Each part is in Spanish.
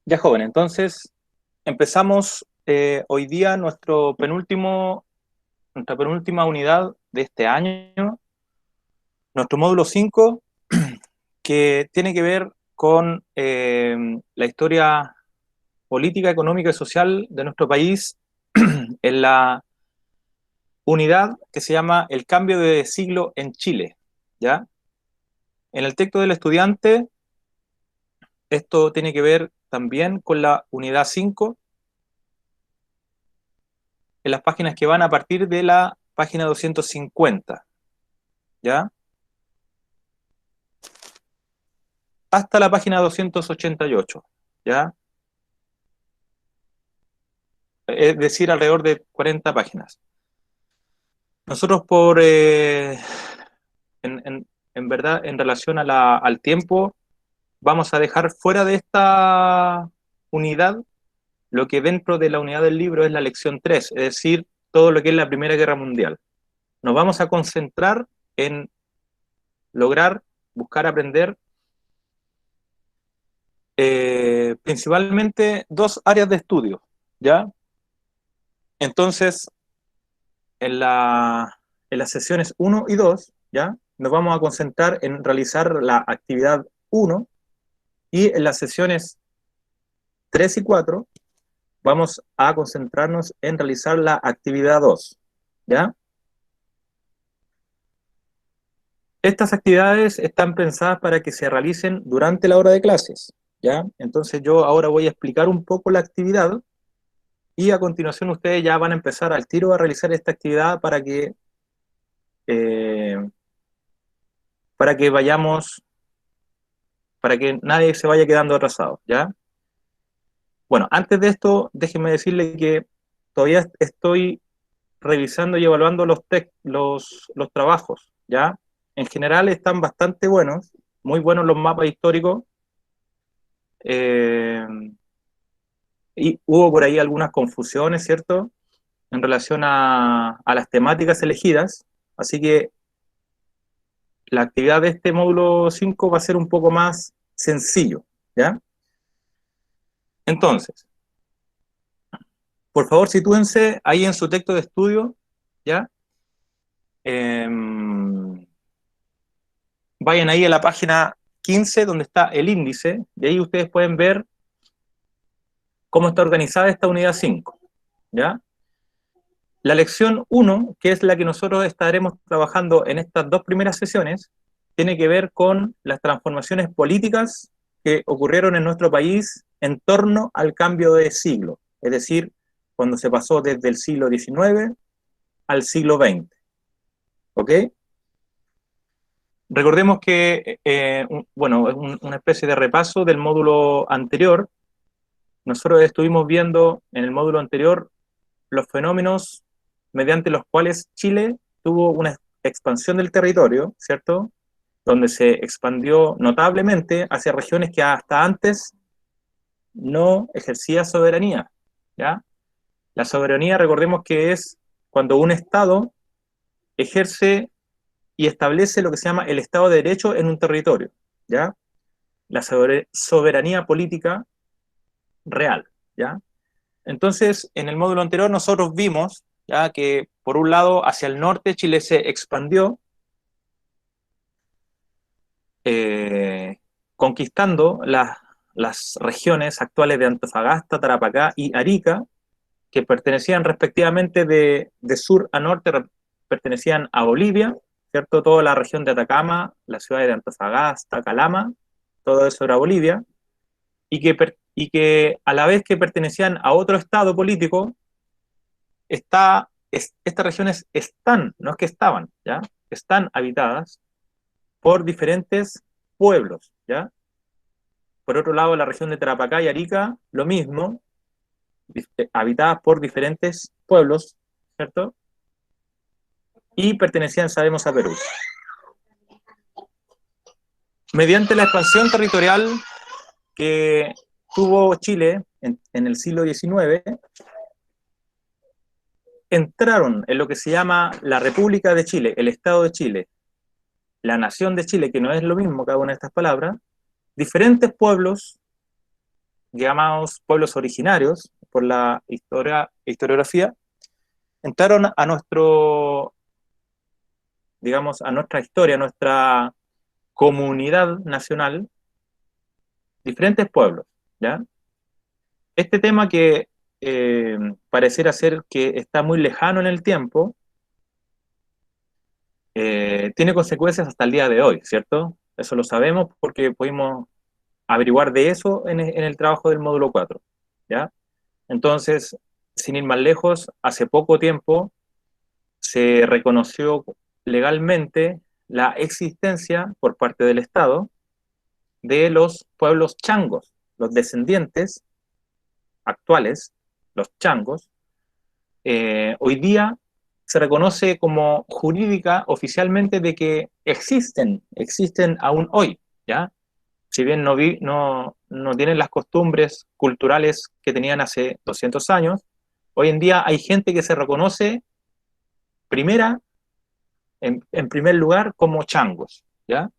Ya, joven, entonces empezamos hoy día nuestra penúltima unidad de este año, nuestro módulo 5, que tiene que ver con la historia política, económica y social de nuestro país en la unidad que se llama El cambio de siglo en Chile, ¿ya? En el texto del estudiante, esto tiene que ver también con la unidad 5, en las páginas que van a partir de la página 250, ¿ya? Hasta la página 288, ¿ya? Es decir, alrededor de 40 páginas. Nosotros en verdad, en relación al tiempo, vamos a dejar fuera de esta unidad lo que dentro de la unidad del libro es la lección 3, es decir, todo lo que es la Primera Guerra Mundial. Nos vamos a concentrar en lograr, buscar aprender principalmente dos áreas de estudio, ¿ya? Entonces, en, en las sesiones 1 y 2, ¿ya? Nos vamos a concentrar en realizar la actividad 1 y en las sesiones 3 y 4 vamos a concentrarnos en realizar la actividad 2, ¿ya? Estas actividades están pensadas para que se realicen durante la hora de clases, ¿ya? Entonces yo ahora voy a explicar un poco la actividad y a continuación ustedes ya van a empezar al tiro a realizar esta actividad eh, para que vayamos, para que nadie se vaya quedando atrasado, ¿ya? Bueno, antes de esto, déjenme decirle que todavía estoy revisando y evaluando los trabajos, ¿ya? En general están bastante buenos, muy buenos los mapas históricos, eh, y hubo por ahí algunas confusiones, ¿cierto? En relación a las temáticas elegidas, así que la actividad de este módulo 5 va a ser un poco más sencillo, ¿ya? Entonces, por favor, sitúense ahí en su texto de estudio, ¿ya? Eh, Vayan ahí a la página 15, donde está el índice, y ahí ustedes pueden ver cómo está organizada esta unidad 5, ¿ya? La lección 1, que es la que nosotros estaremos trabajando en estas dos primeras sesiones, tiene que ver con las transformaciones políticas que ocurrieron en nuestro país en torno al cambio de siglo, es decir, cuando se pasó desde el siglo XIX al siglo XX, ¿ok? Recordemos que, bueno, es una especie de repaso del módulo anterior. Nosotros estuvimos viendo en el módulo anterior los fenómenos mediante los cuales Chile tuvo una expansión del territorio, ¿cierto? Donde se expandió notablemente hacia regiones que hasta antes no ejercía soberanía, ¿ya? La soberanía, recordemos que es cuando un Estado ejerce y establece lo que se llama el Estado de Derecho en un territorio, ¿ya? La soberanía política real, ¿ya? Entonces, en el módulo anterior nosotros vimos ya que, por un lado, hacia el norte Chile se expandió, conquistando las regiones actuales de Antofagasta, Tarapacá y Arica, que pertenecían respectivamente de sur a norte, pertenecían a Bolivia, ¿cierto? Toda la región de Atacama, las ciudades de Antofagasta, Calama, todo eso era Bolivia, y que a la vez que pertenecían a otro estado político, estas regiones están, no es que estaban, ¿ya? Están habitadas por diferentes pueblos, ¿ya? Por otro lado, la región de Tarapacá y Arica, lo mismo, habitadas por diferentes pueblos, ¿cierto? Y pertenecían, sabemos, a Perú. Mediante la expansión territorial que tuvo Chile en el siglo XIX, entraron en lo que se llama la República de Chile, el Estado de Chile, la Nación de Chile, que no es lo mismo cada una de estas palabras, diferentes pueblos llamados pueblos originarios, por la historiografía, entraron a nuestro, digamos, a nuestra historia, a nuestra comunidad nacional, diferentes pueblos, ¿ya? Este tema que pareciera ser que está muy lejano en el tiempo, tiene consecuencias hasta el día de hoy, ¿cierto? Eso lo sabemos porque pudimos averiguar de eso en el trabajo del módulo 4, ¿ya? Entonces, sin ir más lejos, hace poco tiempo se reconoció legalmente la existencia por parte del Estado de los pueblos changos, los descendientes actuales, los changos. Hoy día se reconoce como jurídica oficialmente de que existen aún hoy, ¿ya? Si bien no tienen las costumbres culturales que tenían hace 200 años, hoy en día hay gente que se reconoce primera, en primer lugar como changos, ¿ya?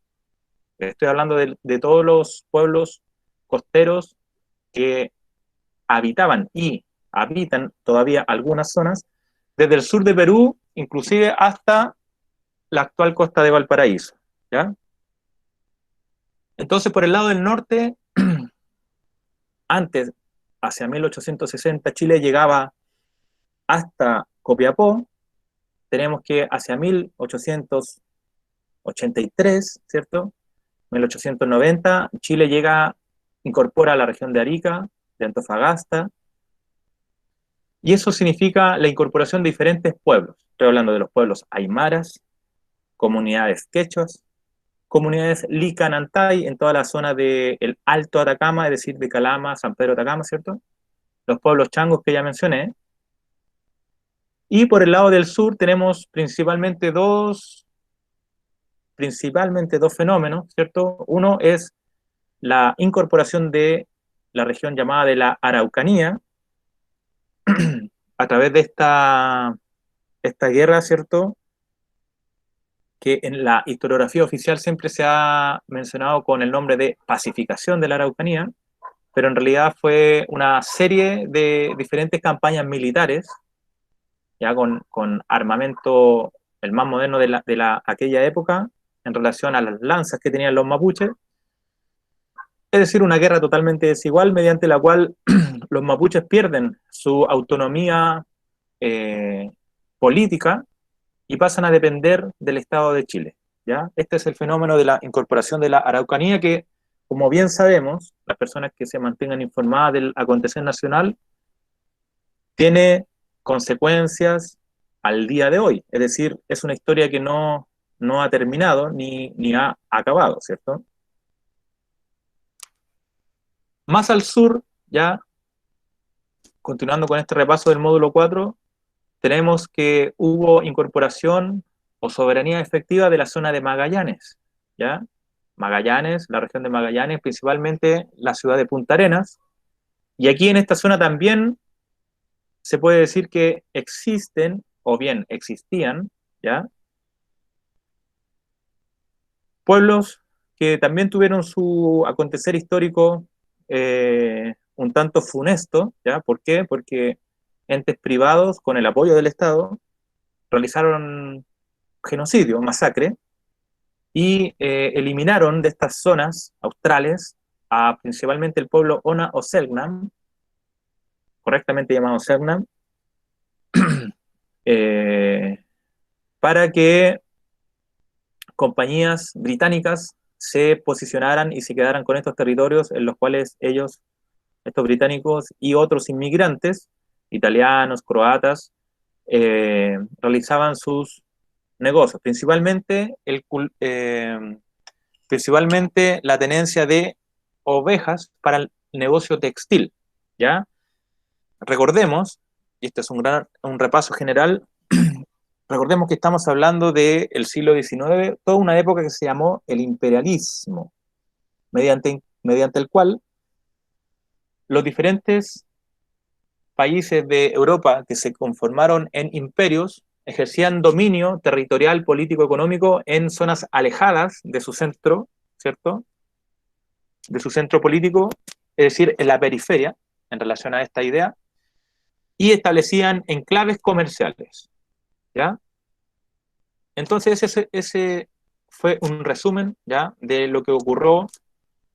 Estoy hablando de todos los pueblos costeros que habitaban y habitan todavía algunas zonas, desde el sur de Perú, inclusive hasta la actual costa de Valparaíso, ¿ya? Entonces, por el lado del norte, antes, hacia 1860, Chile llegaba hasta Copiapó, tenemos que hacia 1883, ¿cierto? 1890, Chile incorpora la región de Arica, de Antofagasta, y eso significa la incorporación de diferentes pueblos. Estoy hablando de los pueblos aymaras, comunidades quechuas, comunidades licanantay en toda la zona del Alto Atacama, es decir, de Calama, San Pedro de Atacama, ¿cierto? Los pueblos changos que ya mencioné. Y por el lado del sur tenemos principalmente dos fenómenos, ¿cierto? Uno es la incorporación de la región llamada de la Araucanía a través de esta guerra, ¿cierto? Que en la historiografía oficial siempre se ha mencionado con el nombre de pacificación de la Araucanía, pero en realidad fue una serie de diferentes campañas militares, ya con armamento el más moderno de aquella época, en relación a las lanzas que tenían los mapuches, es decir, una guerra totalmente desigual mediante la cual los mapuches pierden su autonomía eh, política y pasan a depender del Estado de Chile, ¿ya? Este es el fenómeno de la incorporación de la Araucanía que, como bien sabemos, las personas que se mantengan informadas del acontecer nacional, tiene consecuencias al día de hoy. Es decir, es una historia que no ha terminado ni ha acabado, ¿cierto? Más al sur, ya continuando con este repaso del módulo 4, tenemos que hubo incorporación o soberanía efectiva de la zona de Magallanes, ¿ya? Magallanes, la región de Magallanes, principalmente la ciudad de Punta Arenas, y aquí en esta zona también se puede decir que existen, o bien existían, ¿ya? Pueblos que también tuvieron su acontecer histórico un tanto funesto, ¿ya? ¿Por qué? Porque entes privados, con el apoyo del Estado, realizaron genocidio, masacre, y eliminaron de estas zonas australes a principalmente el pueblo Ona o Selknam, correctamente llamado Selknam, eh, para que compañías británicas se posicionaran y se quedaran con estos territorios en los cuales ellos, estos británicos y otros inmigrantes, italianos, croatas, realizaban sus negocios, principalmente la tenencia de ovejas para el negocio textil, ¿ya? Recordemos, y este es un repaso general, recordemos que estamos hablando del siglo XIX, toda una época que se llamó el imperialismo, mediante el cual los diferentes países de Europa que se conformaron en imperios ejercían dominio territorial, político, económico en zonas alejadas de su centro, ¿cierto? De su centro político, es decir, en la periferia, en relación a esta idea, y establecían enclaves comerciales, ¿ya? Entonces ese fue un resumen, ¿ya?, de lo que ocurrió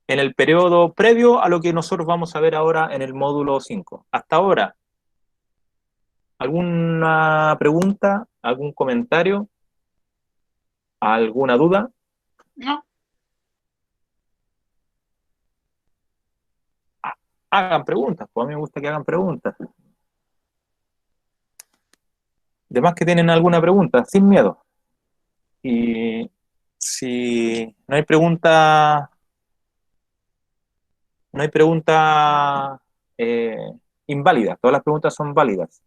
en el periodo previo a lo que nosotros vamos a ver ahora en el módulo 5. Hasta ahora, ¿alguna pregunta, algún comentario, alguna duda? No, Hagan preguntas, pues a mí me gusta que hagan preguntas. Demás que tienen alguna pregunta, sin miedo. Y si no hay pregunta, no hay pregunta eh, inválida, todas las preguntas son válidas.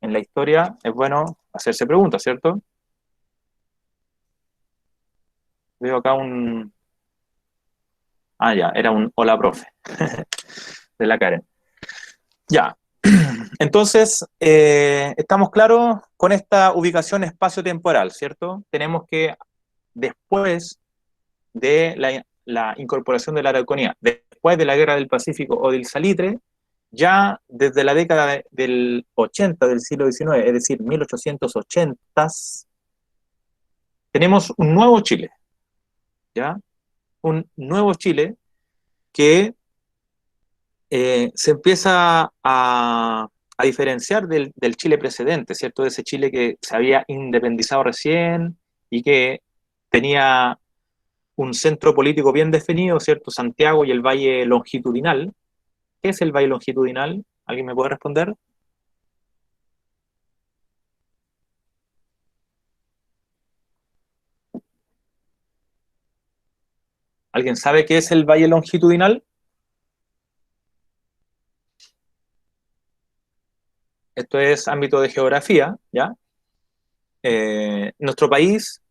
En la historia es bueno hacerse preguntas, ¿cierto? Veo acá un... Ah, ya, era un hola, profe, de la Karen. Ya, entonces, estamos claros con esta ubicación espacio-temporal, ¿cierto? Tenemos que, después de la incorporación de la Araucanía, después de la Guerra del Pacífico o del Salitre, ya desde la década del 80 del siglo XIX, es decir, 1880, tenemos un nuevo Chile, ¿ya? Un nuevo Chile que se empieza a diferenciar del Chile precedente, ¿cierto? De ese Chile que se había independizado recién y que tenía un centro político bien definido, ¿cierto? Santiago y el Valle Longitudinal. ¿Qué es el Valle Longitudinal? ¿Alguien me puede responder? ¿Alguien sabe qué es el Valle Longitudinal? Esto es ámbito de geografía, ¿ya? Nuestro país,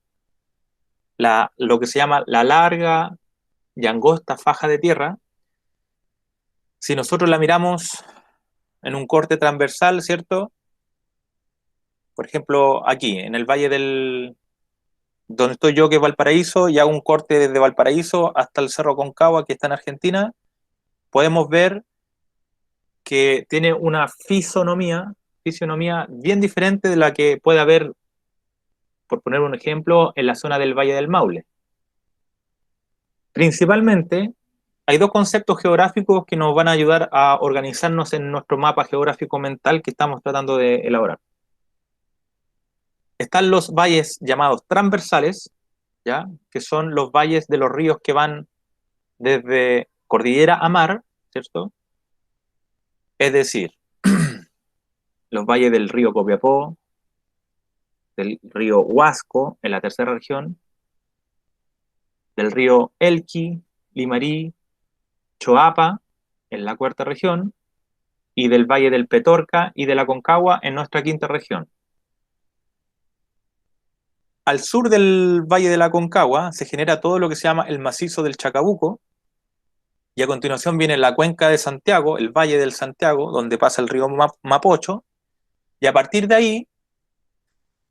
lo que se llama la larga y angosta faja de tierra, si nosotros la miramos en un corte transversal, ¿cierto? Por ejemplo, aquí, en el valle donde estoy yo, que es Valparaíso, y hago un corte desde Valparaíso hasta el Cerro Concagua, que está en Argentina, podemos ver que tiene una fisonomía bien diferente de la que puede haber, por poner un ejemplo, en la zona del Valle del Maule. Principalmente, hay dos conceptos geográficos que nos van a ayudar a organizarnos en nuestro mapa geográfico mental que estamos tratando de elaborar. Están los valles llamados transversales, ¿ya?, que son los valles de los ríos que van desde cordillera a mar, ¿cierto? Es decir, los valles del río Copiapó, del río Huasco, en la tercera región, del río Elqui, Limarí, Choapa, en la cuarta región, y del valle del Petorca y de la Concagua, en nuestra quinta región. Al sur del valle de la Concagua se genera todo lo que se llama el macizo del Chacabuco, y a continuación viene la cuenca de Santiago, el valle del Santiago, donde pasa el río Mapocho, y a partir de ahí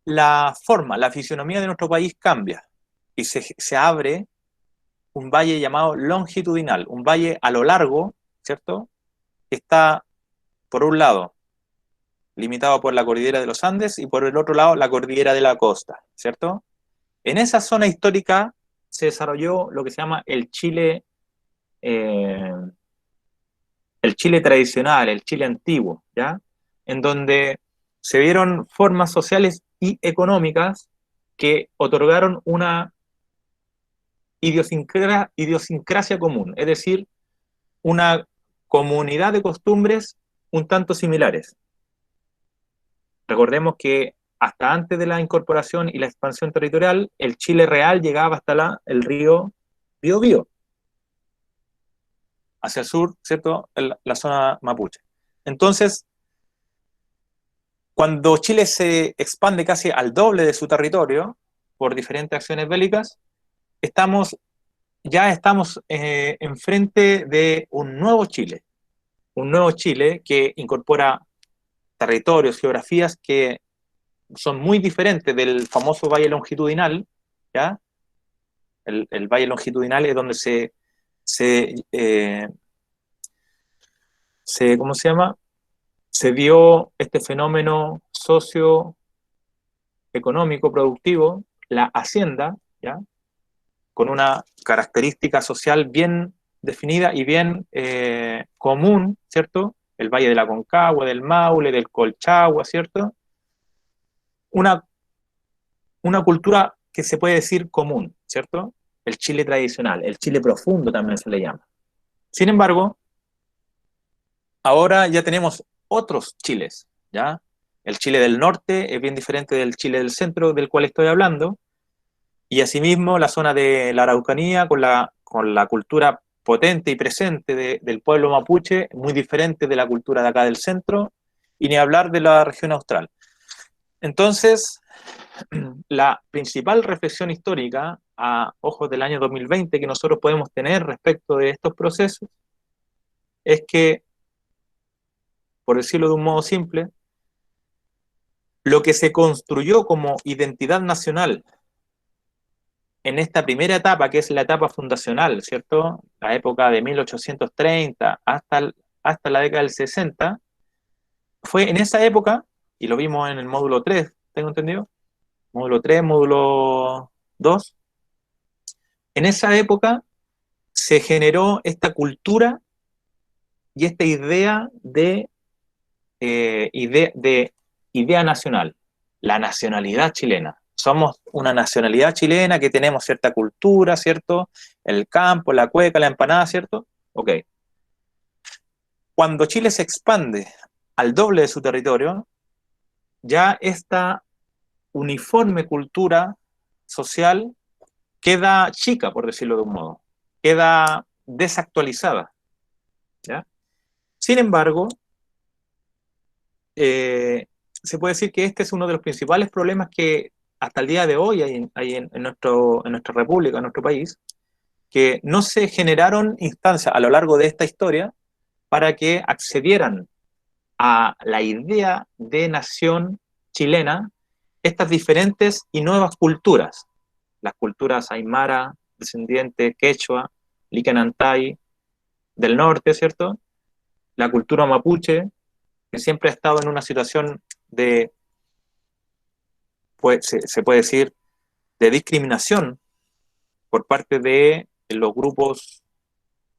la fisionomía de nuestro país cambia, y se abre un valle llamado longitudinal, un valle a lo largo, ¿cierto? Que está, por un lado, limitado por la cordillera de los Andes y por el otro lado la cordillera de la costa, ¿cierto? En esa zona histórica se desarrolló lo que se llama eh, el Chile tradicional, el Chile antiguo, ¿ya? En donde se vieron formas sociales y económicas que otorgaron una idiosincrasia común, es decir, una comunidad de costumbres un tanto similares. Recordemos que hasta antes de la incorporación y la expansión territorial, el Chile real llegaba hasta el río Biobío, hacia el sur, ¿cierto?, la zona mapuche. Entonces, cuando Chile se expande casi al doble de su territorio por diferentes acciones bélicas, ya estamos enfrente de un nuevo Chile que incorpora territorios, geografías que son muy diferentes del famoso Valle Longitudinal, ¿ya? El Valle Longitudinal es donde se se, ¿cómo se llama? Se dio este fenómeno socioeconómico productivo, la hacienda, ¿ya? Con una característica social bien definida y bien común, ¿cierto? El Valle de la Concagua, del Maule, del Colchagua, ¿cierto? Una, una cultura que se puede decir común, ¿cierto? El Chile tradicional, el Chile profundo también se le llama. Sin embargo, ahora ya tenemos otros Chiles, ¿ya? El Chile del norte es bien diferente del Chile del centro del cual estoy hablando, y asimismo la zona de la Araucanía con la cultura potente y presente del pueblo mapuche, muy diferente de la cultura de acá del centro, y ni hablar de la región austral. Entonces, la principal reflexión histórica a ojos del año 2020 que nosotros podemos tener respecto de estos procesos es que, por decirlo de un modo simple, lo que se construyó como identidad nacional en esta primera etapa, que es la etapa fundacional, ¿cierto? La época de 1830 hasta la década del 60, fue en esa época, y lo vimos en el módulo 3, tengo entendido, módulo 3, módulo 2, en esa época se generó esta cultura y esta de idea nacional, la nacionalidad chilena. Somos una nacionalidad chilena que tenemos cierta cultura, ¿cierto? El campo, la cueca, la empanada, ¿cierto? Ok. Cuando Chile se expande al doble de su territorio, ya esta uniforme cultura social queda chica, por decirlo de un modo, queda desactualizada, ¿ya? Sin embargo, se puede decir que este es uno de los principales problemas que hasta el día de hoy hay en nuestra república, en nuestro país, que no se generaron instancias a lo largo de esta historia para que accedieran a la idea de nación chilena estas diferentes y nuevas culturas, las culturas aymara, descendiente, quechua, licanantay, del norte, ¿cierto? La cultura mapuche, que siempre ha estado en una situación de, pues, se puede decir, de discriminación por parte de los grupos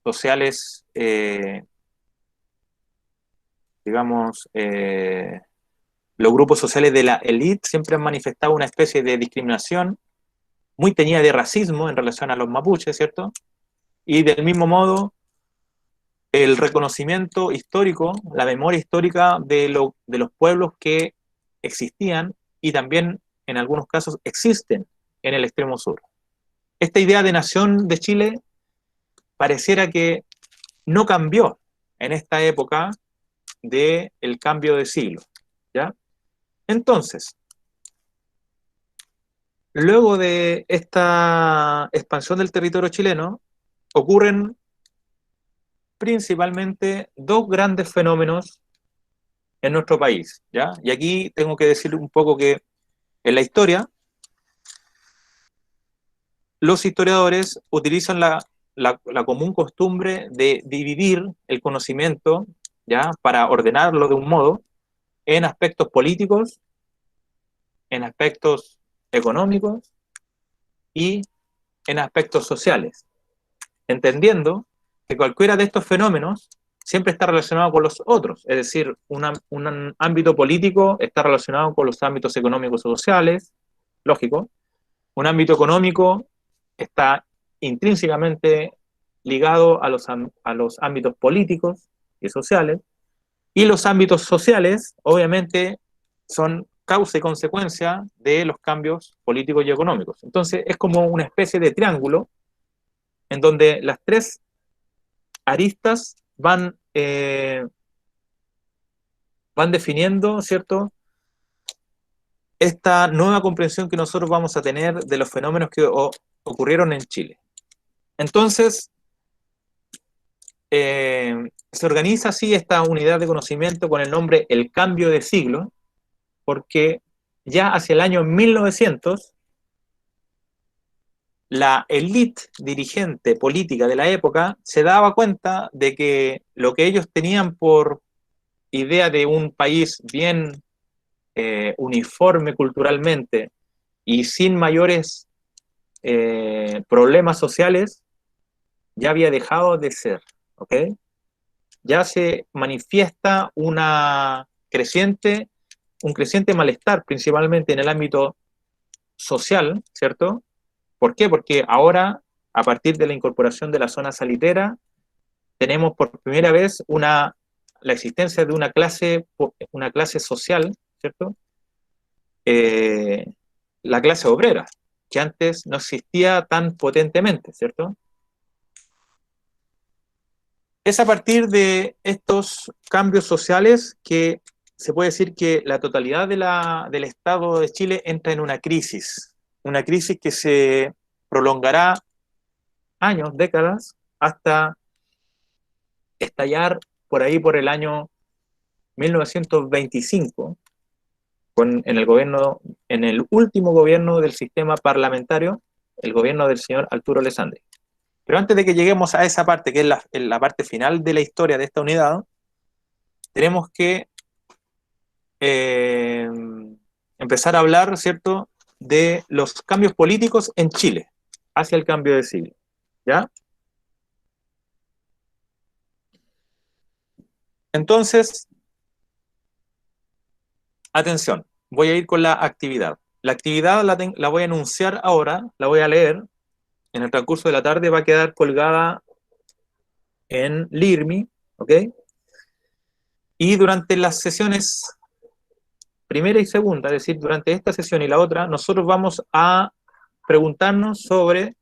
sociales, digamos, los grupos sociales de la élite siempre han manifestado una especie de discriminación muy teñida de racismo en relación a los mapuches, ¿cierto? Y del mismo modo, el reconocimiento histórico, la memoria histórica de los pueblos que existían y también en algunos casos existen en el extremo sur. Esta idea de nación de Chile pareciera que no cambió en esta época del cambio de siglo, ¿ya? Entonces, luego de esta expansión del territorio chileno, ocurren principalmente dos grandes fenómenos en nuestro país, ¿ya? Y aquí tengo que decir un poco que en la historia, los historiadores utilizan la común costumbre de dividir el conocimiento, ¿ya? Para ordenarlo de un modo, en aspectos políticos, en aspectos económicos y en aspectos sociales, entendiendo que cualquiera de estos fenómenos siempre está relacionado con los otros, es decir, un ámbito político está relacionado con los ámbitos económicos y sociales, lógico, un ámbito económico está intrínsecamente ligado a los ámbitos políticos y sociales, y los ámbitos sociales, obviamente, son causa y consecuencia de los cambios políticos y económicos. Entonces, es como una especie de triángulo en donde las tres aristas van definiendo, ¿cierto?, esta nueva comprensión que nosotros vamos a tener de los fenómenos que ocurrieron en Chile. Entonces, se organiza así esta unidad de conocimiento con el nombre El Cambio de Siglo, porque ya hacia el año 1900 la élite dirigente política de la época se daba cuenta de que lo que ellos tenían por idea de un país bien uniforme culturalmente y sin mayores problemas sociales, ya había dejado de ser, ¿ok? Ya se manifiesta un creciente malestar, principalmente en el ámbito social, ¿cierto? ¿Por qué? Porque ahora, a partir de la incorporación de la zona salitera, tenemos por primera vez la existencia de una clase social, ¿cierto? Eh, la clase obrera, que antes no existía tan potentemente, ¿cierto? Es a partir de estos cambios sociales que se puede decir que la totalidad del Estado de Chile entra en una crisis que se prolongará años, décadas, hasta estallar por ahí por el año 1925, en el último gobierno del sistema parlamentario, el gobierno del señor Arturo Alessandri. Pero antes de que lleguemos a esa parte, que es la parte final de la historia de esta unidad, tenemos que eh, empezar a hablar, ¿cierto?, de los cambios políticos en Chile hacia el cambio de siglo. ¿Ya? Entonces, atención, voy a ir con la actividad. La actividad la voy a anunciar ahora, la voy a leer. En el transcurso de la tarde va a quedar colgada en LIRMI, ¿ok? Y durante las sesiones primera y segunda, es decir, durante esta sesión y la otra, nosotros vamos a preguntarnos sobre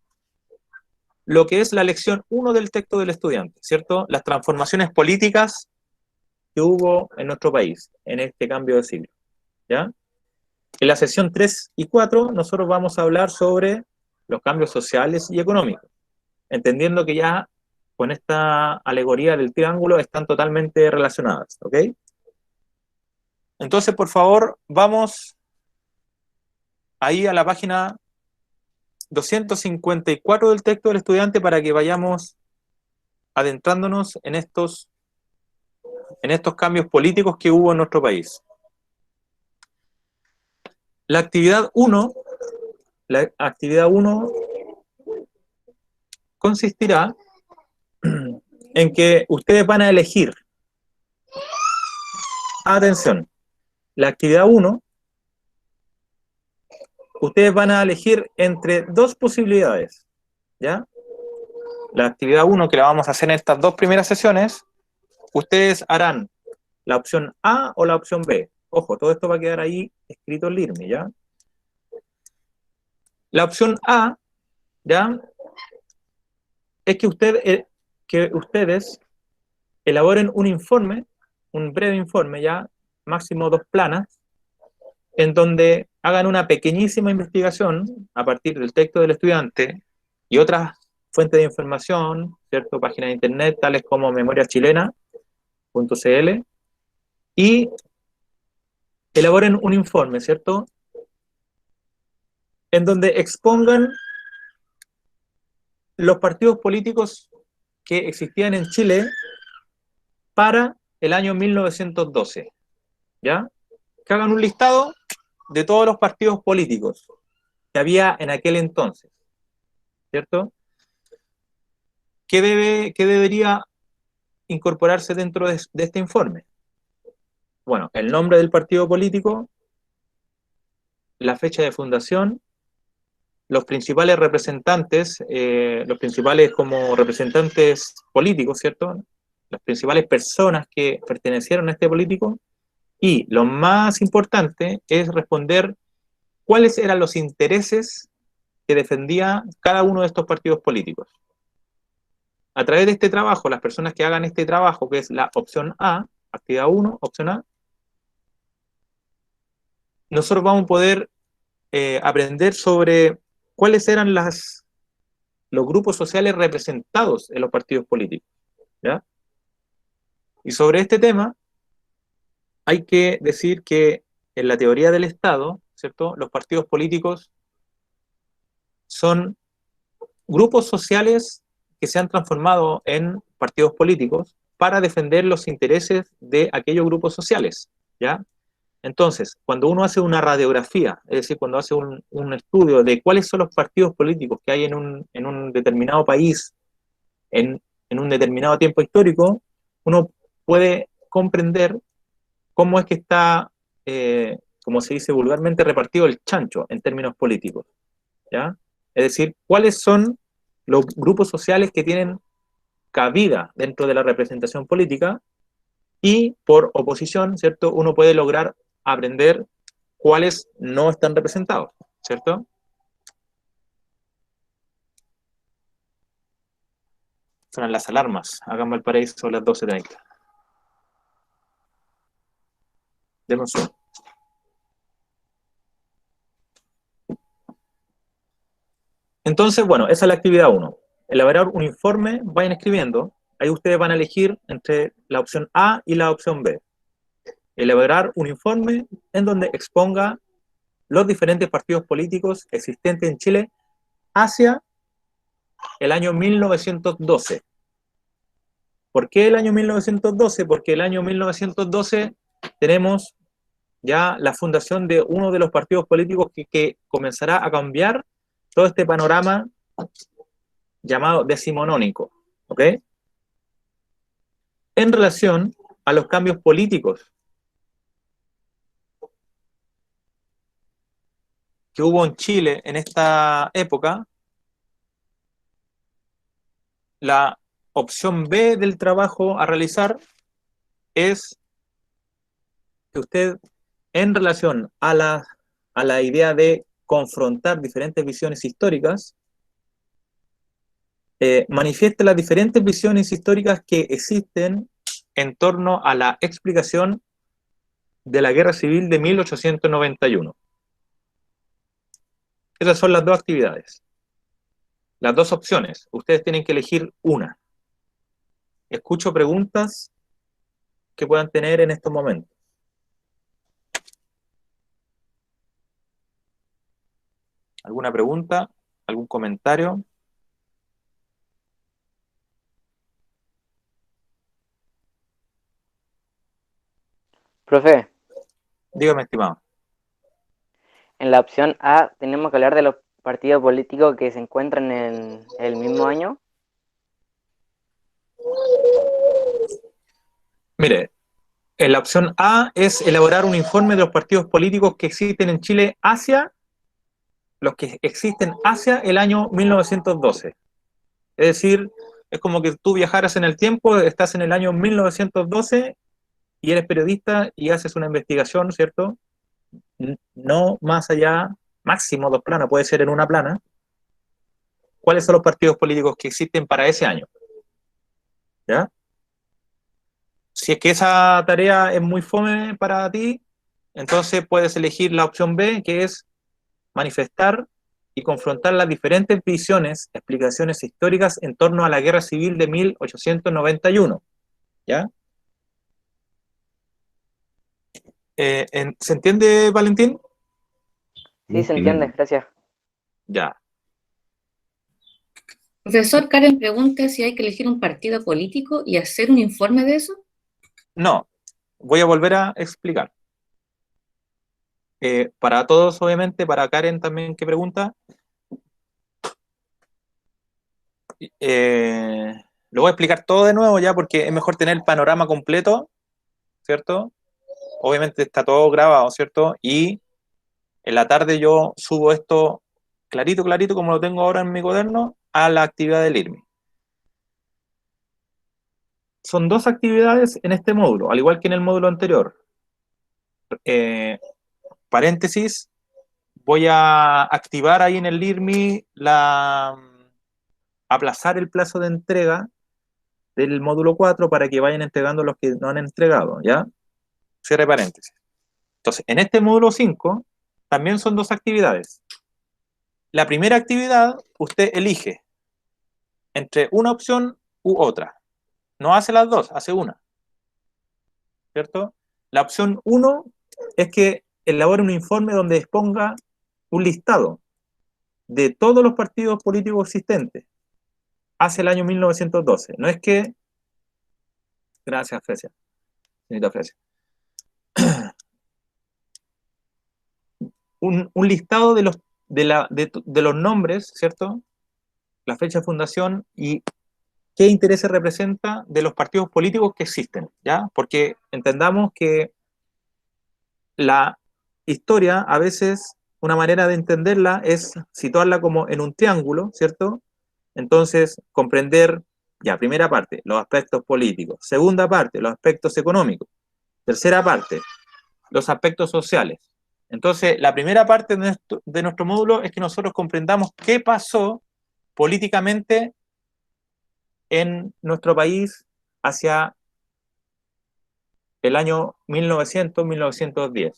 lo que es la lección uno del texto del estudiante, ¿cierto? Las transformaciones políticas que hubo en nuestro país en este cambio de siglo, ¿ya? En la sesión 3 y 4 nosotros vamos a hablar sobre los cambios sociales y económicos, entendiendo que ya con esta alegoría del triángulo están totalmente relacionadas, ¿ok? Entonces, por favor, vamos ahí a la página 254 del texto del estudiante para que vayamos adentrándonos en estos cambios políticos que hubo en nuestro país. La actividad 1, la actividad 1 consistirá en que ustedes van a elegir, atención, la actividad 1, ustedes van a elegir entre dos posibilidades, ¿ya? La actividad 1, que la vamos a hacer en estas dos primeras sesiones, ustedes harán la opción A o la opción B. Ojo, todo esto va a quedar ahí escrito en LIRMI, ¿ya? La opción A, ¿ya?, es que ustedes elaboren un informe, un breve informe, ya, máximo 2 planas, en donde hagan una pequeñísima investigación a partir del texto del estudiante y otras fuentes de información, ¿cierto? Páginas de internet tales como memoriachilena.cl, y elaboren un informe, ¿cierto?, en donde expongan los partidos políticos que existían en Chile para el año 1912, ¿ya? Que hagan un listado de todos los partidos políticos que había en aquel entonces, ¿cierto? ¿Qué debería incorporarse dentro de este informe? Bueno, el nombre del partido político, la fecha de fundación, los principales representantes, los principales como representantes políticos, ¿cierto? Las principales personas que pertenecieron a este político, y lo más importante es responder cuáles eran los intereses que defendía cada uno de estos partidos políticos. A través de este trabajo, las personas que hagan este trabajo, que es la opción A, actividad 1, opción A, nosotros vamos a poder aprender sobre cuáles eran los grupos sociales representados en los partidos políticos, ¿ya? Y sobre este tema hay que decir que en la teoría del Estado, ¿cierto?, los partidos políticos son grupos sociales que se han transformado en partidos políticos para defender los intereses de aquellos grupos sociales, ¿ya? Entonces, cuando uno hace una radiografía, es decir, cuando hace un estudio de cuáles son los partidos políticos que hay en un determinado país, en un determinado tiempo histórico, uno puede comprender cómo es que está, como se dice vulgarmente, repartido el chancho en términos políticos, ¿ya? Es decir, cuáles son los grupos sociales que tienen cabida dentro de la representación política y por oposición, ¿cierto? Uno puede lograr aprender cuáles no están representados, ¿cierto? Son las alarmas. Acá en Valparaíso son las 12:30. Demos un... Entonces, bueno, esa es la actividad uno. Elaborar un informe, vayan escribiendo. Ahí ustedes van a elegir entre la opción A y la opción B. Elaborar un informe en donde exponga los diferentes partidos políticos existentes en Chile hacia el año 1912. ¿Por qué el año 1912? Porque el año 1912 tenemos ya la fundación de uno de los partidos políticos que comenzará a cambiar todo este panorama llamado decimonónico, ¿ok? En relación a los cambios políticos que hubo en Chile en esta época, la opción B del trabajo a realizar es que usted, en relación a la idea de confrontar diferentes visiones históricas, manifieste las diferentes visiones históricas que existen en torno a la explicación de la Guerra Civil de 1891. Esas son las dos actividades, las dos opciones. Ustedes tienen que elegir una. Escucho preguntas que puedan tener en estos momentos. ¿Alguna pregunta? ¿Algún comentario? Profe, Dígame, estimado. en la opción A tenemos que hablar de los partidos políticos que se encuentran en el mismo año. Mire, en la opción A es elaborar un informe de los partidos políticos que existen en Chile hacia los que existen hacia el año 1912. Es decir, es como que tú viajaras en el tiempo, estás en el año 1912 y eres periodista y haces una investigación, ¿cierto? No más allá, máximo 2 planas, puede ser en una plana. ¿Cuáles son los partidos políticos que existen para ese año? ¿Ya? Si es que esa tarea es muy fome para ti, entonces puedes elegir la opción B, que es manifestar y confrontar las diferentes visiones, explicaciones históricas en torno a la Guerra Civil de 1891. ¿Ya? ¿Se entiende, Valentín? Sí, se entiende, gracias. Ya. Profesor, Karen pregunta si hay que elegir un partido político y hacer un informe de eso. No, voy a volver a explicar. Para todos, obviamente, para Karen también que pregunta, lo voy a explicar todo de nuevo ya porque es mejor tener el panorama completo, ¿cierto? Obviamente está todo grabado, ¿cierto? Y en la tarde yo subo esto clarito, clarito, como lo tengo ahora en mi cuaderno, a la actividad del IRMI. Son dos actividades en este módulo, al igual que en el módulo anterior. Paréntesis, voy a activar ahí en el IRMI aplazar el plazo de entrega del módulo 4 para que vayan entregando los que no han entregado, ¿ya? Cierre paréntesis. Entonces, en este módulo 5 también son dos actividades. La primera actividad, usted elige entre una opción u otra. No hace las dos, hace una. ¿Cierto? La opción 1 es que elabore un informe donde exponga un listado de todos los partidos políticos existentes hacia el año 1912. No es que... Gracias, Frecia. Señorita Frecia. Un listado de los nombres, ¿cierto? La fecha de fundación y qué intereses representa de los partidos políticos que existen, ¿ya? Porque entendamos que la historia, a veces, una manera de entenderla es situarla como en un triángulo, ¿cierto? Entonces, comprender, ya, primera parte, los aspectos políticos. Segunda parte, los aspectos económicos. Tercera parte, los aspectos sociales. Entonces, la primera parte de nuestro módulo es que nosotros comprendamos qué pasó políticamente en nuestro país hacia el año 1900-1910.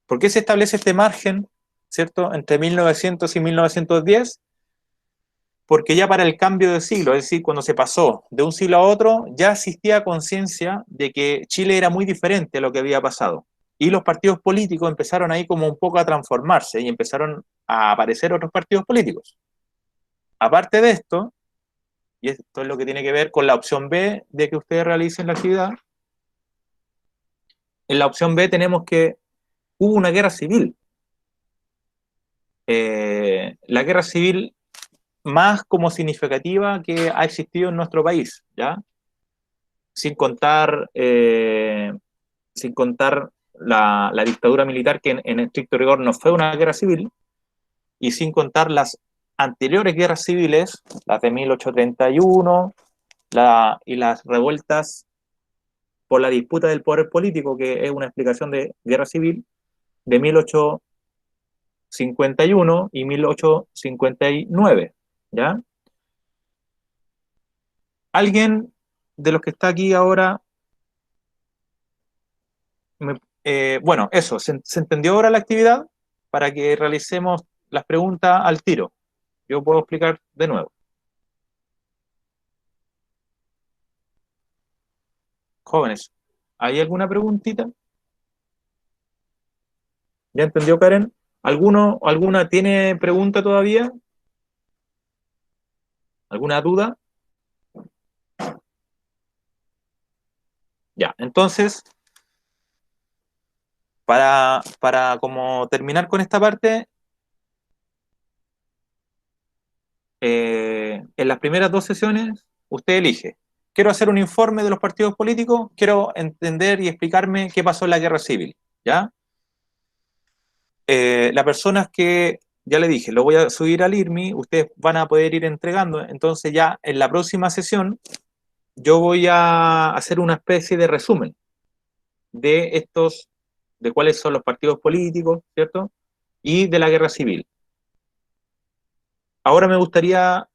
¿Por qué se establece este margen, ¿cierto?, entre 1900 y 1910? Porque ya para el cambio de siglo, es decir, cuando se pasó de un siglo a otro, ya existía conciencia de que Chile era muy diferente a lo que había pasado. Y los partidos políticos empezaron ahí como un poco a transformarse y empezaron a aparecer otros partidos políticos. Aparte de esto, y esto es lo que tiene que ver con la opción B de que ustedes realicen la actividad, en la opción B tenemos que hubo una guerra civil. La guerra civil más como significativa que ha existido en nuestro país, ¿ya? Sin contar, sin contar la dictadura militar, que en estricto rigor no fue una guerra civil, y sin contar las anteriores guerras civiles, las de 1831, y las revueltas por la disputa del poder político, que es una explicación de guerra civil, de 1851 y 1859, ¿ya? ¿Alguien de los que está aquí ahora, bueno, eso, ¿se entendió ahora la actividad? Para que realicemos las preguntas al tiro. Yo puedo explicar de nuevo. Jóvenes, ¿hay alguna preguntita? ¿Ya entendió, Karen? ¿Alguna tiene pregunta todavía? ¿Alguna duda? Ya, entonces, para como terminar con esta parte, en las primeras dos sesiones, usted elige. Quiero hacer un informe de los partidos políticos, quiero entender y explicarme qué pasó en la guerra civil, ¿ya? Las personas que, ya le dije, lo voy a subir al IRMI, ustedes van a poder ir entregando, entonces ya en la próxima sesión yo voy a hacer una especie de resumen de de cuáles son los partidos políticos, ¿cierto? Y de la guerra civil. Ahora me gustaría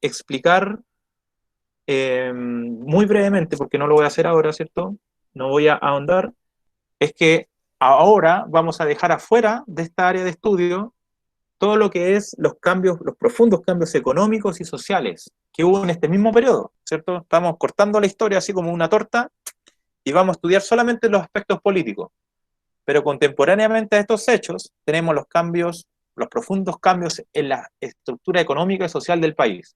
explicar muy brevemente, porque no lo voy a hacer ahora, ¿cierto? No voy a ahondar, es que ahora vamos a dejar afuera de esta área de estudio todo lo que es los cambios, los profundos cambios económicos y sociales que hubo en este mismo periodo, ¿cierto? Estamos cortando la historia así como una torta y vamos a estudiar solamente los aspectos políticos. Pero contemporáneamente a estos hechos tenemos los cambios, los profundos cambios en la estructura económica y social del país.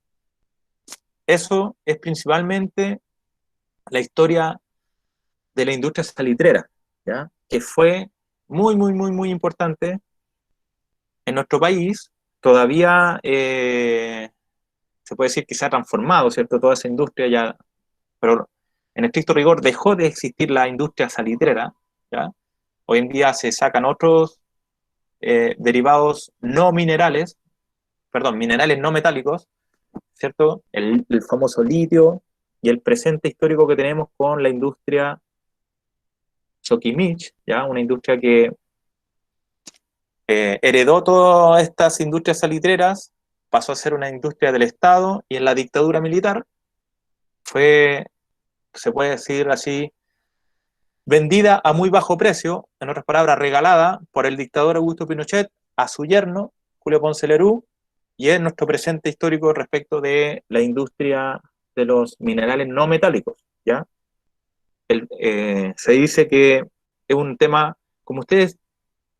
Eso es principalmente la historia de la industria salitrera, ¿ya? Que fue muy importante en nuestro país. Todavía se puede decir que se ha transformado, ¿cierto? Toda esa industria ya, pero en estricto rigor dejó de existir la industria salitrera, ¿ya? Hoy en día se sacan otros derivados no minerales, perdón, minerales no metálicos, ¿cierto? El famoso litio y el presente histórico que tenemos con la industria Sokimich, ¿ya? Una industria que heredó todas estas industrias salitreras, pasó a ser una industria del Estado y en la dictadura militar fue, se puede decir así, vendida a muy bajo precio, en otras palabras, regalada por el dictador Augusto Pinochet a su yerno, Julio Ponce Lerú, y es nuestro presente histórico respecto de la industria de los minerales no metálicos, ¿ya? Se dice que es un tema, como ustedes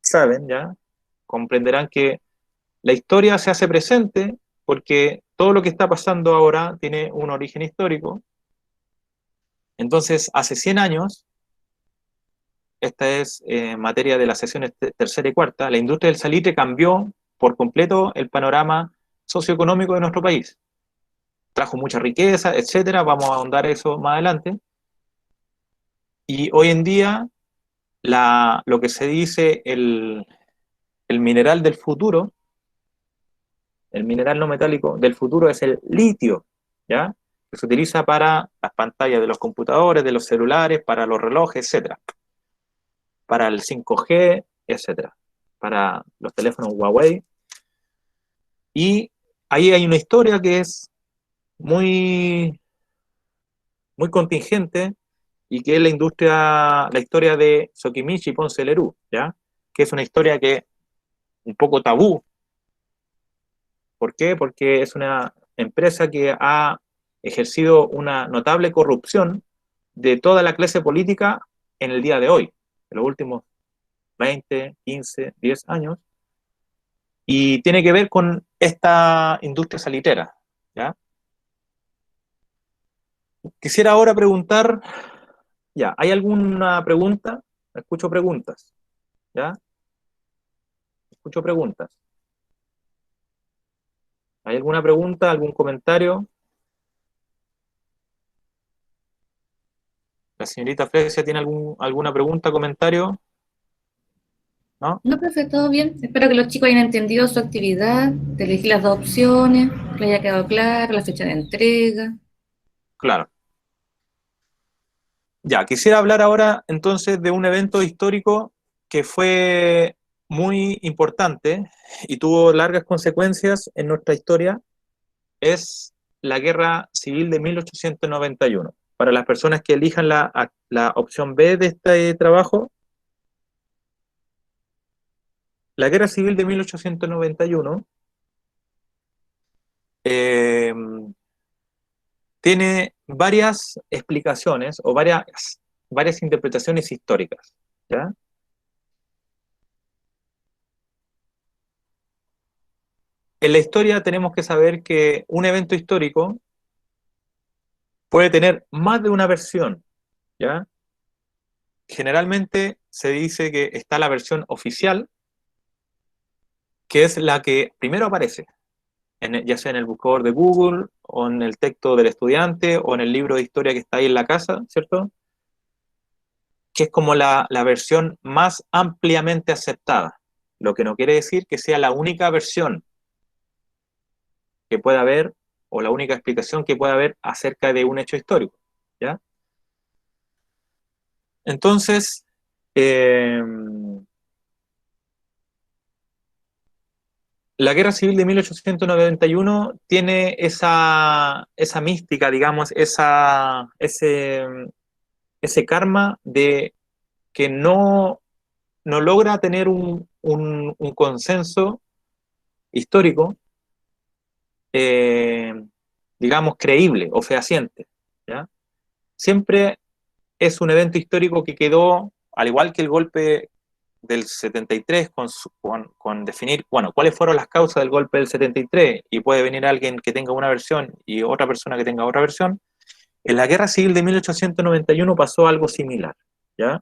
saben, ¿ya? Comprenderán que la historia se hace presente porque todo lo que está pasando ahora tiene un origen histórico. Entonces, hace 100 años, esta es materia de las sesiones tercera y cuarta, la industria del salitre cambió por completo el panorama socioeconómico de nuestro país. Trajo mucha riqueza, etcétera, vamos a ahondar eso más adelante. Y hoy en día, lo que se dice el mineral del futuro, el mineral no metálico del futuro es el litio, ¿ya? Que se utiliza para las pantallas de los computadores, de los celulares, para los relojes, etcétera. Para el 5G, etcétera. Para los teléfonos Huawei. Y ahí hay una historia que es muy, muy contingente y que es la historia de Sokimichi Ponce Lerú, ¿ya? Que es una historia que un poco tabú. ¿Por qué? Porque es una empresa que ha ejercido una notable corrupción de toda la clase política en el día de hoy, en los últimos 20, 15, 10 años, y tiene que ver con esta industria salitrera, ¿ya? Quisiera ahora preguntar, ya, ¿hay alguna pregunta? Escucho preguntas, ¿ya? Escucho preguntas. ¿Hay alguna pregunta, algún comentario? ¿La señorita Fresia tiene alguna pregunta, comentario? ¿No? No, profe, todo bien. Espero que los chicos hayan entendido su actividad, de elegir las dos opciones, que les haya quedado claro, la fecha de entrega. Claro. Ya, quisiera hablar ahora entonces de un evento histórico que fue muy importante y tuvo largas consecuencias en nuestra historia, es la Guerra Civil de 1891. Para las personas que elijan la opción B de este trabajo, la Guerra Civil de 1891 eh, tiene varias explicaciones o varias interpretaciones históricas, ¿ya? En la historia tenemos que saber que un evento histórico puede tener más de una versión, ¿ya? Generalmente se dice que está la versión oficial, que es la que primero aparece, ya sea en el buscador de Google, o en el texto del estudiante, o en el libro de historia que está ahí en la casa, ¿cierto? Que es como la versión más ampliamente aceptada, lo que no quiere decir que sea la única versión que pueda haber, o la única explicación que pueda haber acerca de un hecho histórico, ¿ya? Entonces, la Guerra Civil de 1891 tiene esa mística, digamos, ese karma de que no logra tener un consenso histórico, eh, digamos, creíble o fehaciente, ¿ya? Siempre es un evento histórico que quedó, al igual que el golpe del 73, con definir, bueno, cuáles fueron las causas del golpe del 73, y puede venir alguien que tenga una versión y otra persona que tenga otra versión. En la Guerra Civil de 1891 pasó algo similar, ¿ya?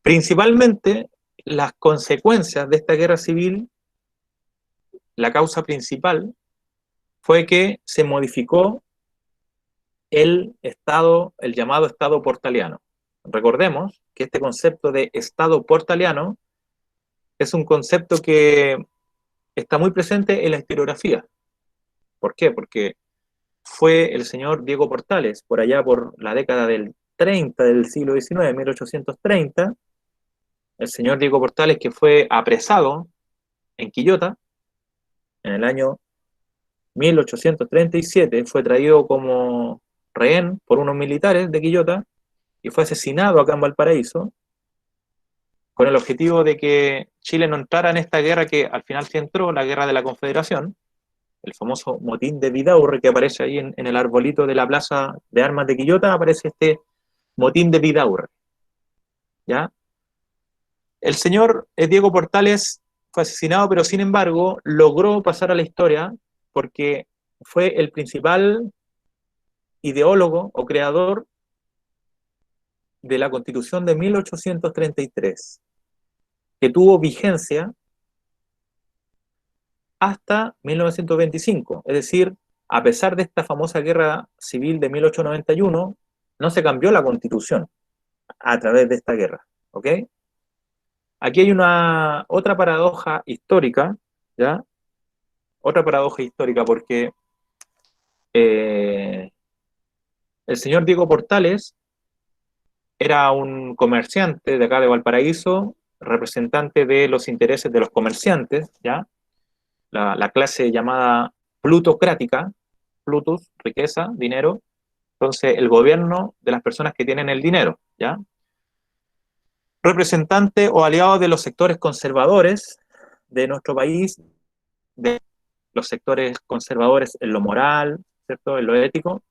Principalmente, las consecuencias de esta guerra civil, la causa principal, fue que se modificó el llamado Estado portaliano. Recordemos que este concepto de Estado portaliano es un concepto que está muy presente en la historiografía. ¿Por qué? Porque fue el señor Diego Portales, por allá por la década del 30 del siglo XIX, 1830, el señor Diego Portales, que fue apresado en Quillota en el año 1837, fue traído como rehén por unos militares de Quillota y fue asesinado acá en Valparaíso, con el objetivo de que Chile no entrara en esta guerra que al final sí entró, la guerra de la Confederación, el famoso motín de Vidaurre que aparece ahí en el arbolito de la plaza de armas de Quillota, aparece este motín de Vidaurre, ¿ya? El señor Diego Portales fue asesinado, pero sin embargo logró pasar a la historia porque fue el principal ideólogo o creador de la Constitución de 1833, que tuvo vigencia hasta 1925. Es decir, a pesar de esta famosa guerra civil de 1891, no se cambió la Constitución a través de esta guerra. ¿Ok? Aquí hay una otra paradoja histórica, ¿ya? Otra paradoja histórica porque el señor Diego Portales era un comerciante de acá de Valparaíso, representante de los intereses de los comerciantes, ¿ya? La clase llamada plutocrática, plutus, riqueza, dinero, entonces el gobierno de las personas que tienen el dinero, ¿ya? Representante o aliado de los sectores conservadores de nuestro país, de los sectores conservadores en lo moral, ¿cierto? En lo ético.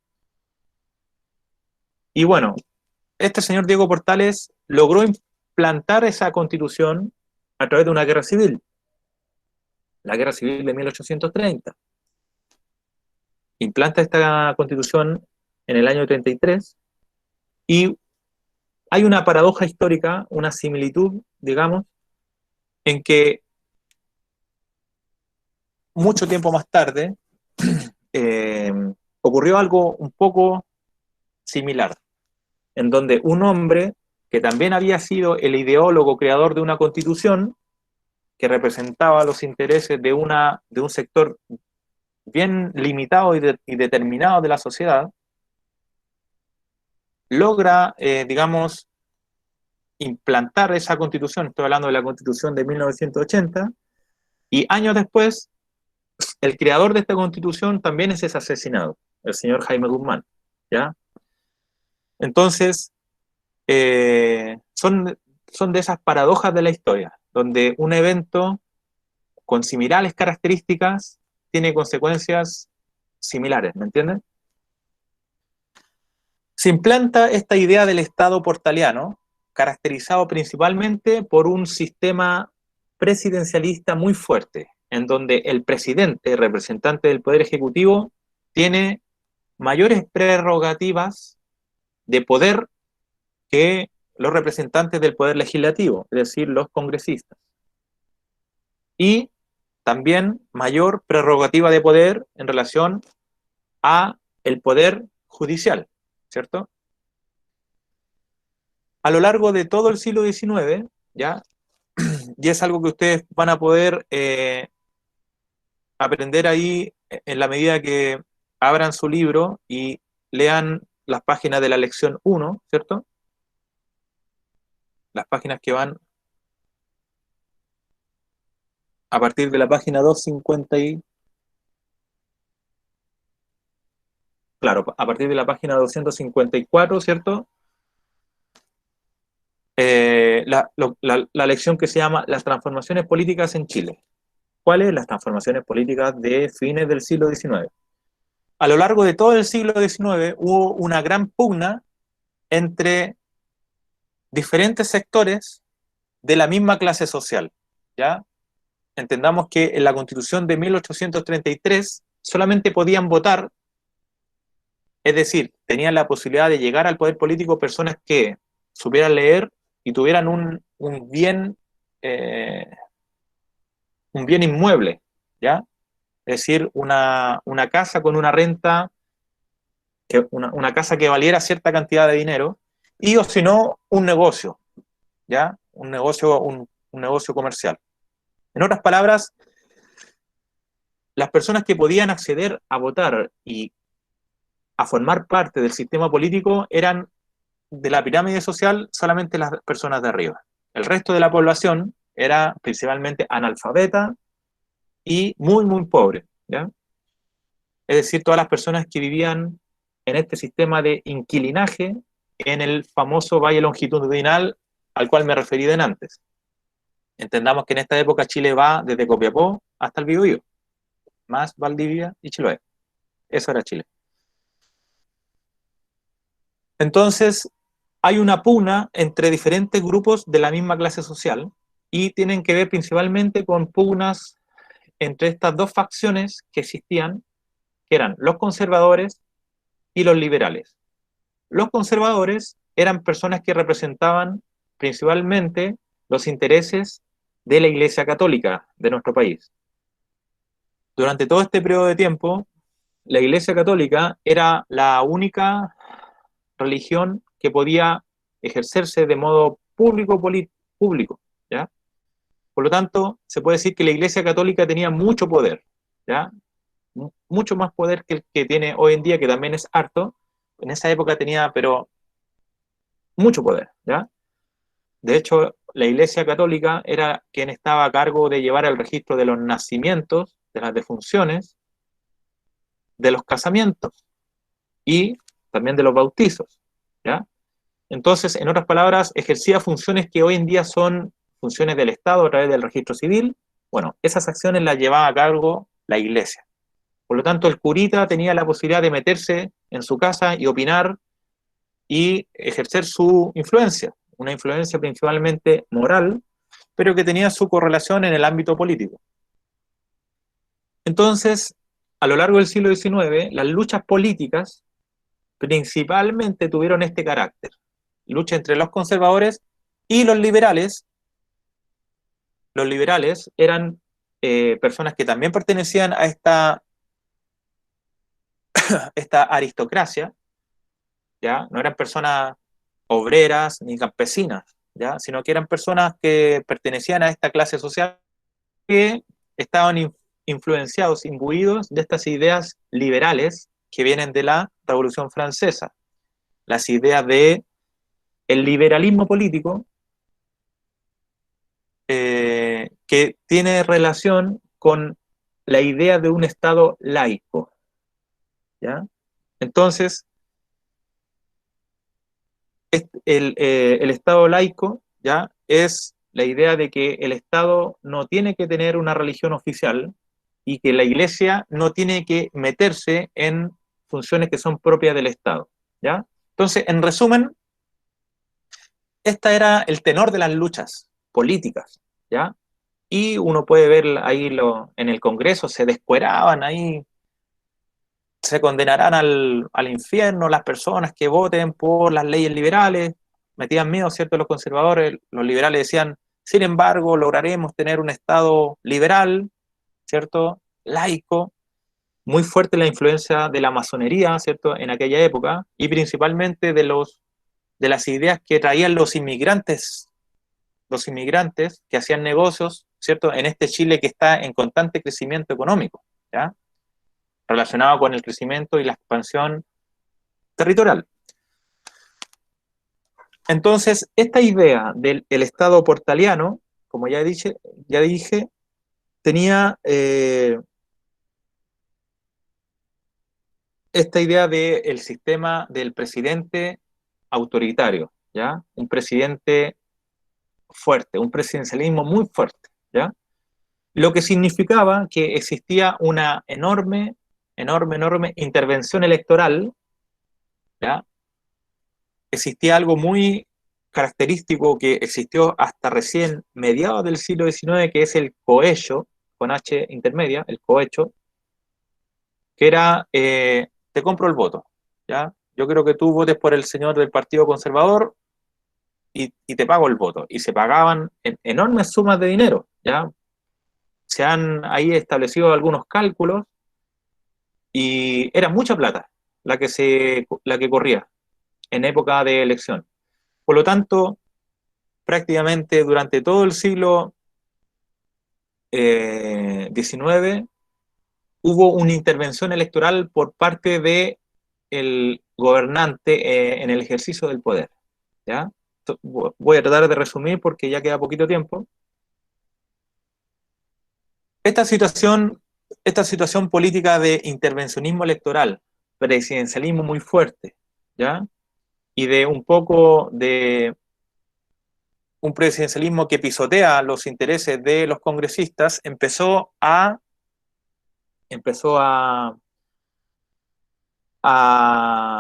Y bueno, este señor Diego Portales logró implantar esa constitución a través de una guerra civil, la guerra civil de 1830. Implanta esta constitución en el año 33 y hay una paradoja histórica, una similitud, digamos, en que mucho tiempo más tarde eh, ocurrió algo un poco similar, en donde un hombre que también había sido el ideólogo creador de una constitución que representaba los intereses de un sector bien limitado y determinado de la sociedad, logra, digamos, implantar esa constitución, estoy hablando de la constitución de 1980, y años después, el creador de esta constitución también es asesinado, el señor Jaime Guzmán, ¿ya? Entonces, son de esas paradojas de la historia, donde un evento con similares características tiene consecuencias similares, ¿me entienden? Se implanta esta idea del Estado portaliano, caracterizado principalmente por un sistema presidencialista muy fuerte, en donde el presidente, representante del Poder Ejecutivo, tiene mayores prerrogativas de poder que los representantes del Poder Legislativo, es decir, los congresistas. Y también mayor prerrogativa de poder en relación a el Poder Judicial, ¿cierto? A lo largo de todo el siglo XIX, ¿ya? Y es algo que ustedes van a poder aprender ahí en la medida que abran su libro y lean las páginas de la lección 1, ¿cierto? Las páginas que van a partir de la página 250 y... Claro, a partir de la página 254, ¿cierto? La lección que se llama Las transformaciones políticas en Chile. ¿Cuáles? Las transformaciones políticas de fines del siglo XIX. A lo largo de todo el siglo XIX hubo una gran pugna entre diferentes sectores de la misma clase social, ¿ya? Entendamos que en la Constitución de 1833 solamente podían votar, es decir, tenían la posibilidad de llegar al poder político personas que supieran leer y tuvieran un bien inmueble, ¿ya? Es decir, una casa con una renta, una casa que valiera cierta cantidad de dinero, y o si no, un negocio, ¿ya? Un negocio comercial. En otras palabras, las personas que podían acceder a votar y a formar parte del sistema político eran de la pirámide social solamente las personas de arriba. El resto de la población era principalmente analfabeta y muy, muy pobre, ¿ya? Es decir, todas las personas que vivían en este sistema de inquilinaje en el famoso valle longitudinal al cual me referí de antes. Entendamos que en esta época Chile va desde Copiapó hasta el Biobío, más Valdivia y Chiloé. Eso era Chile. Entonces, hay una pugna entre diferentes grupos de la misma clase social, y tienen que ver principalmente con pugnas entre estas dos facciones que existían, que eran los conservadores y los liberales. Los conservadores eran personas que representaban principalmente los intereses de la Iglesia Católica de nuestro país. Durante todo este periodo de tiempo, la Iglesia Católica era la única religión que podía ejercerse de modo público, ¿ya? Por lo tanto, se puede decir que la Iglesia Católica tenía mucho poder, ¿ya? Mucho más poder que el que tiene hoy en día, que también es harto. En esa época tenía, pero mucho poder, ¿ya? De hecho, la Iglesia Católica era quien estaba a cargo de llevar el registro de los nacimientos, de las defunciones, de los casamientos y también de los bautizos, ¿ya? Entonces, en otras palabras, ejercía funciones que hoy en día son funciones del Estado a través del registro civil. Bueno, esas acciones las llevaba a cargo la Iglesia. Por lo tanto, el curita tenía la posibilidad de meterse en su casa y opinar y ejercer su influencia, una influencia principalmente moral, pero que tenía su correlación en el ámbito político. Entonces, a lo largo del siglo XIX, las luchas políticas principalmente tuvieron este carácter: lucha entre los conservadores y los liberales. Los liberales eran personas que también pertenecían a esta aristocracia, ¿ya? No eran personas obreras ni campesinas, ¿ya? Sino que eran personas que pertenecían a esta clase social que estaban influenciados, imbuidos de estas ideas liberales que vienen de la Revolución Francesa, las ideas de el liberalismo político, que tiene relación con la idea de un Estado laico, ¿ya? Entonces, el Estado laico, ¿ya?, es la idea de que el Estado no tiene que tener una religión oficial y que la Iglesia no tiene que meterse en funciones que son propias del Estado, ¿ya? Entonces, en resumen, este era el tenor de las luchas políticas, ¿ya? Y uno puede ver ahí en el Congreso, se descueraban ahí, se condenarán al infierno las personas que voten por las leyes liberales, metían miedo, ¿cierto?, los conservadores. Los liberales decían, sin embargo, lograremos tener un Estado liberal, ¿cierto?, laico. Muy fuerte la influencia de la masonería, ¿cierto?, en aquella época, y principalmente de las ideas que traían los inmigrantes que hacían negocios, ¿cierto?, en este Chile que está en constante crecimiento económico, ¿ya?, relacionado con el crecimiento y la expansión territorial. Entonces, esta idea del Estado portaliano, como ya dije, tenía esta idea del sistema del presidente autoritario, ¿ya? Un presidente fuerte, un presidencialismo muy fuerte, ¿ya? Lo que significaba que existía una enorme intervención electoral, ¿ya? Existía algo muy característico que existió hasta recién mediados del siglo XIX, que es el cohecho, con H intermedia, el cohecho, que era, te compro el voto, ¿ya? Yo creo que tú votes por el señor del Partido Conservador y te pago el voto. Y se pagaban enormes sumas de dinero, ¿ya? Se han ahí establecido algunos cálculos y era mucha plata la que corría en época de elección. Por lo tanto, prácticamente durante todo el siglo XIX hubo una intervención electoral por parte de el gobernante en el ejercicio del poder, ¿ya? Voy a tratar de resumir porque ya queda poquito tiempo. Esta situación política de intervencionismo electoral, presidencialismo muy fuerte, ¿ya?, y de un poco de un presidencialismo que pisotea los intereses de los congresistas, empezó a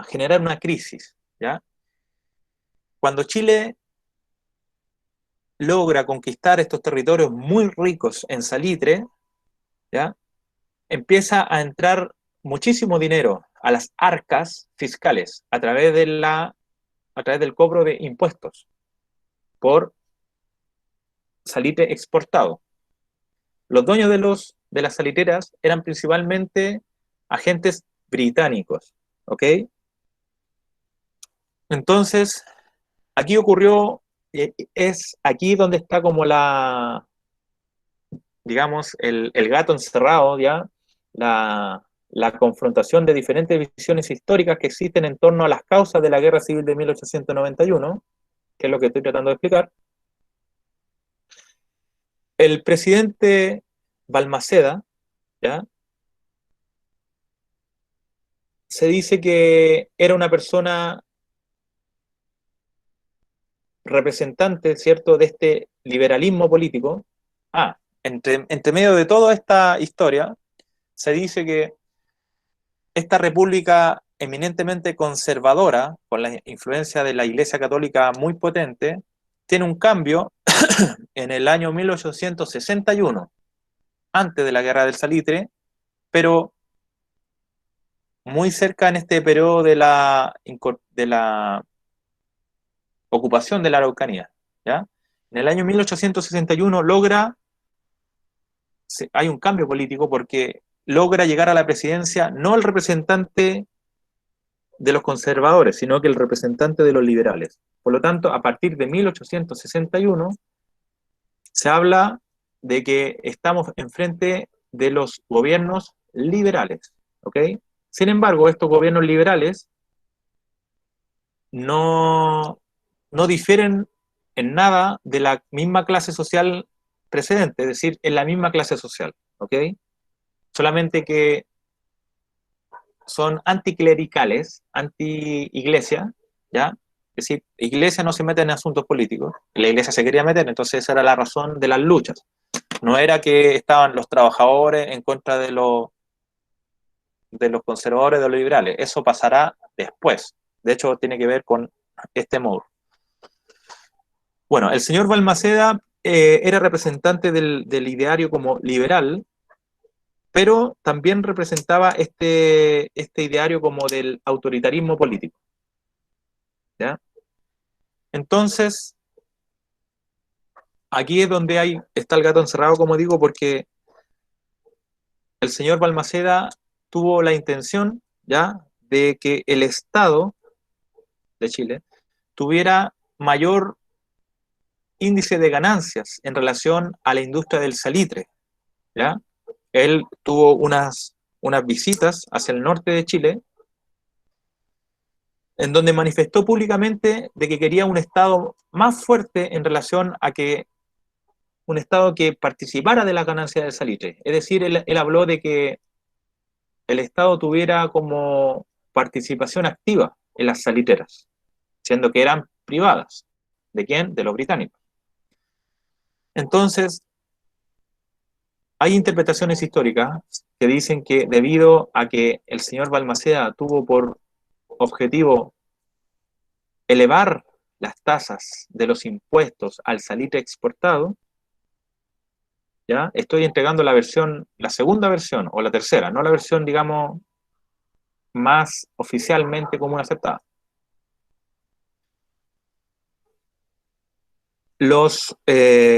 generar una crisis, ¿ya? Cuando Chile logra conquistar estos territorios muy ricos en salitre, ¿ya? Empieza a entrar muchísimo dinero a las arcas fiscales a través del cobro de impuestos por salitre exportado. Los dueños de las saliteras eran principalmente agentes británicos, ¿ok? Entonces, aquí ocurrió, es aquí donde está como digamos, el gato encerrado, ¿ya? La confrontación de diferentes visiones históricas que existen en torno a las causas de la Guerra Civil de 1891, que es lo que estoy tratando de explicar. El presidente Balmaceda, ¿ya? Se dice que era una persona representante, ¿cierto?, de este liberalismo político. Entre medio de toda esta historia, se dice que esta república eminentemente conservadora, con la influencia de la Iglesia Católica muy potente, tiene un cambio en el año 1861, antes de la Guerra del Salitre, pero muy cerca en este periodo de la ocupación de la Araucanía, ¿ya? En el año 1861 hay un cambio político porque logra llegar a la presidencia no el representante de los conservadores, sino que el representante de los liberales. Por lo tanto, a partir de 1861 se habla de que estamos enfrente de los gobiernos liberales, ¿ok? Sin embargo, estos gobiernos liberales no difieren en nada de la misma clase social precedente, es decir, en la misma clase social, ¿ok? Solamente que son anticlericales, anti-iglesia, ¿ya? Es decir, la iglesia no se mete en asuntos políticos, la iglesia se quería meter, entonces esa era la razón de las luchas. No era que estaban los trabajadores en contra de los conservadores, de los liberales, eso pasará después. De hecho, tiene que ver con este modo. Bueno, el señor Balmaceda era representante del ideario como liberal, pero también representaba este ideario como del autoritarismo político, ¿ya? Entonces, aquí es donde está el gato encerrado, como digo, porque el señor Balmaceda tuvo la intención, ¿ya?, de que el Estado de Chile tuviera mayor índice de ganancias en relación a la industria del salitre, ¿ya? Él tuvo unas visitas hacia el norte de Chile, en donde manifestó públicamente de que quería un Estado más fuerte en relación a que un Estado que participara de la ganancia del salitre. Es decir, él habló de que el Estado tuviera como participación activa en las salitreras, siendo que eran privadas. ¿De quién? De los británicos. Entonces, hay interpretaciones históricas que dicen que debido a que el señor Balmaceda tuvo por objetivo elevar las tasas de los impuestos al salitre exportado, ¿ya? Estoy entregando la segunda versión, o la tercera, no la versión, digamos, más oficialmente común aceptada. Los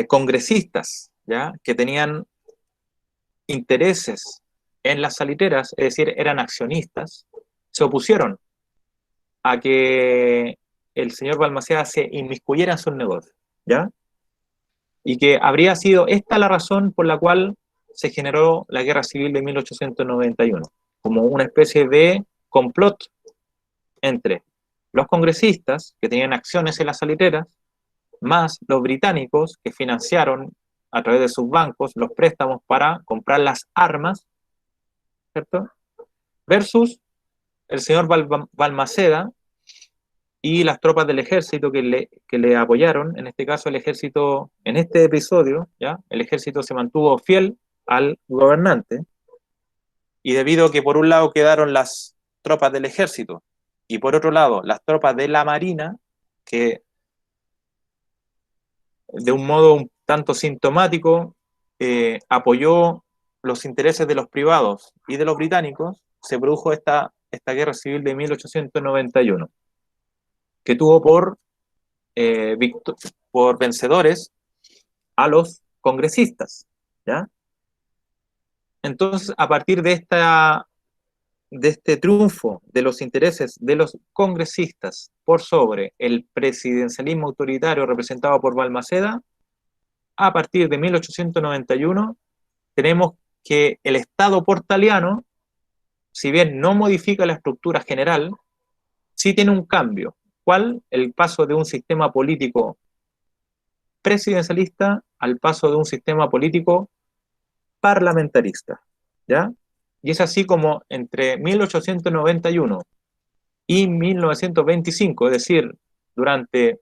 congresistas, ¿ya?, que tenían intereses en las salitreras, es decir, eran accionistas, se opusieron a que el señor Balmaceda se inmiscuyera en sus negocios, ¿ya? Y que habría sido esta la razón por la cual se generó la Guerra Civil de 1891, como una especie de complot entre los congresistas, que tenían acciones en las salitreras, más los británicos, que financiaron a través de sus bancos los préstamos para comprar las armas, ¿cierto? Versus el señor Balmaceda y las tropas del ejército que le apoyaron. En este caso, el ejército, en este episodio, ¿ya?, el ejército se mantuvo fiel al gobernante, y debido a que por un lado quedaron las tropas del ejército y por otro lado las tropas de la marina, que de un modo un tanto sintomático, apoyó los intereses de los privados y de los británicos, se produjo esta guerra civil de 1891, que tuvo por vencedores a los congresistas, ¿ya? Entonces, a partir de este triunfo de los intereses de los congresistas por sobre el presidencialismo autoritario representado por Balmaceda, a partir de 1891 tenemos que el Estado portaliano, si bien no modifica la estructura general, sí tiene un cambio. ¿Cuál? El paso de un sistema político presidencialista al paso de un sistema político parlamentarista, ¿ya? Y es así como entre 1891 y 1925, es decir, durante,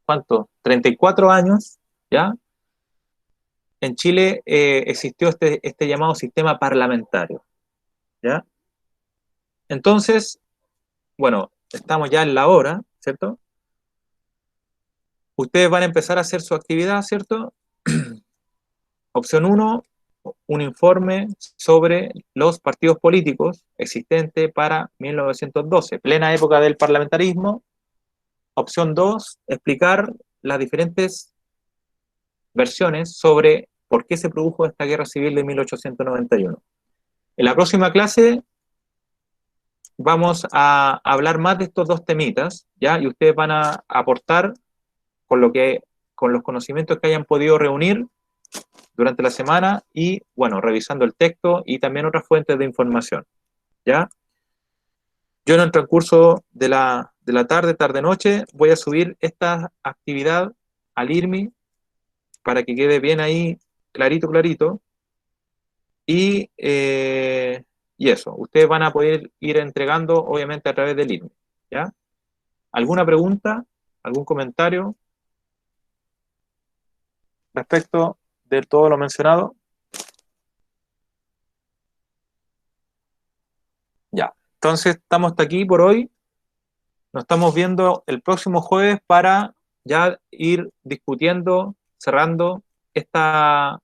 ¿cuánto? 34 años, ¿ya? En Chile existió este llamado sistema parlamentario, ¿ya? Entonces, bueno, estamos ya en la hora, ¿cierto? Ustedes van a empezar a hacer su actividad, ¿cierto? Opción 1, un informe sobre los partidos políticos existentes para 1912, plena época del parlamentarismo. Opción 2, explicar las diferentes versiones sobre por qué se produjo esta guerra civil de 1891. En la próxima clase vamos a hablar más de estos dos temitas, ¿ya? Y ustedes van a aportar con los conocimientos que hayan podido reunir durante la semana y, bueno, revisando el texto y también otras fuentes de información, ¿ya? Yo en el transcurso de la tarde-noche, voy a subir esta actividad al IRMI para que quede bien ahí clarito. Y eso, ustedes van a poder ir entregando, obviamente, a través del IRMI, ¿ya? ¿Alguna pregunta? ¿Algún comentario respecto de todo lo mencionado? Ya, entonces estamos hasta aquí por hoy. Nos estamos viendo el próximo jueves para ya ir discutiendo, cerrando esta